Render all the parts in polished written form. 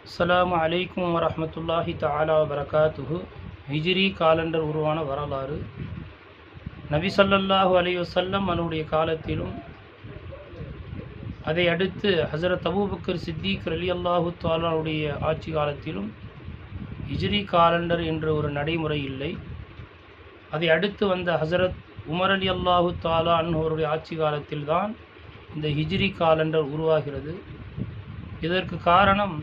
அஸ்ஸலாமு அலைக்கும் வரஹ்மத்துல்லாஹி தஆலா வபரகாத்துஹு. ஹிஜ்ரி காலண்டர் உருவான வரலாறு. நபி ஸல்லல்லாஹு அலைஹி வஸல்லம் அவருடைய காலத்திலும் அதை அடுத்து ஹஸரத் அபூபக்கர் சித்திக் ரலியல்லாஹு தஆலாவுடைய ஆட்சி காலத்திலும் ஹிஜ்ரி காலண்டர் என்ற ஒரு நடைமுறை இல்லை. அதை அடுத்து வந்த ஹஸரத் உமர் ரலியல்லாஹு தஆலா அன்ஹுடைய ஆட்சி காலத்தில்தான் இந்த ஹிஜ்ரி காலண்டர் உருவாகிறது. இதற்கு காரணம்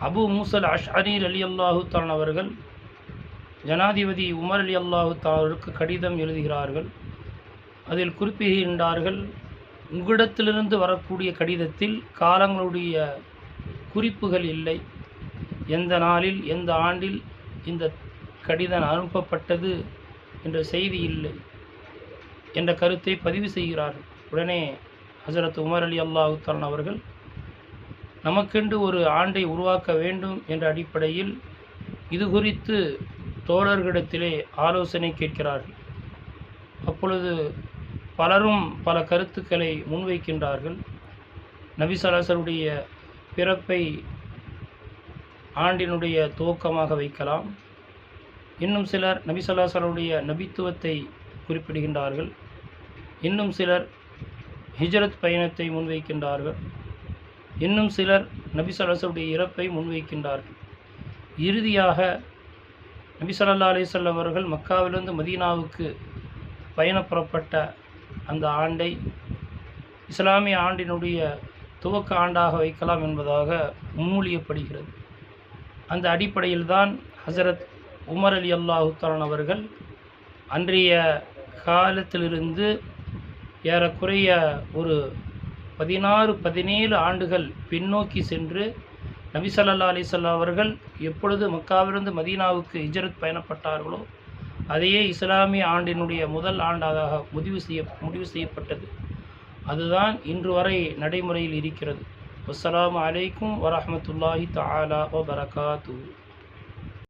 அபு மூசல் அஷ்அரி ரலியல்லாஹு தஆலா அவர்கள் ஜனாதிபதி உமர் ரலியல்லாஹு தஆலாவுக்கு கடிதம் எழுதுகிறார்கள். அதில் குறிப்பிடுகின்றார்கள், உங்களிடத்திலிருந்து வரக்கூடிய கடிதத்தில் காலங்களுடைய குறிப்புகள் இல்லை, எந்த நாளில் எந்த ஆண்டில் இந்த கடிதம் அனுப்பப்பட்டது என்ற செய்தி இல்லை என்ற கருத்தை பதிவு செய்கிறார்கள். உடனே ஹஸரத் உமர் ரலியல்லாஹு தஆலா அவர்கள் நமக்கென்று ஒரு ஆண்டை உருவாக்க வேண்டும் என்ற அடிப்படையில் இது குறித்து தோழர்களிடத்திலே ஆலோசனை கேட்கிறார்கள். அப்பொழுது பலரும் பல கருத்துக்களை முன்வைக்கின்றார்கள். நபி ஸல்லல்லாஹு அலைஹி வஸல்லுடைய பிறப்பை ஆண்டினுடைய துவக்கமாக வைக்கலாம். இன்னும் சிலர் நபி ஸல்லல்லாஹு அலைஹி வஸல்லுடைய நபித்துவத்தை குறிப்பிடுகின்றார்கள். இன்னும் சிலர் ஹிஜ்ரத் பயணத்தை முன்வைக்கின்றார்கள். இன்னும் சிலர் நபி ஸல்லல்லாஹு அலைஹி வஸல்லுடைய இறப்பை முன்வைக்கின்றார்கள். இறுதியாக நபி ஸல்லல்லாஹு அலைஹி வஸல்லம் அவர்கள் மக்காவிலிருந்து மதீனாவுக்கு பயணப்புறப்பட்ட அந்த ஆண்டை இஸ்லாமிய ஆண்டினுடைய துவக்க ஆண்டாக வைக்கலாம் என்பதாக முன்மொழியப்படுகிறது. அந்த அடிப்படையில்தான் ஹஸரத் உமர் ரலியல்லாஹு தஆலா அவர்கள் அன்றைய காலத்திலிருந்து ஏறக்குறைய ஒரு 16-17 ஆண்டுகள் பின்னோக்கி சென்று நபி ஸல்லல்லாஹு அலைஹி வஸல்லம் அவர்கள் எப்பொழுது மக்காவிலிருந்து மதீனாவுக்கு ஹிஜ்ரத் பயணப்பட்டார்களோ அதையே இஸ்லாமிய ஆண்டினுடைய முதல் ஆண்டாக முடிவு செய்யப்பட்டது. அதுதான் இன்று வரை நடைமுறையில் இருக்கிறது. அஸ்ஸலாமு அலைக்கும் வரஹ்மத்துல்லாஹி தஆலா வபரகாத்துஹு.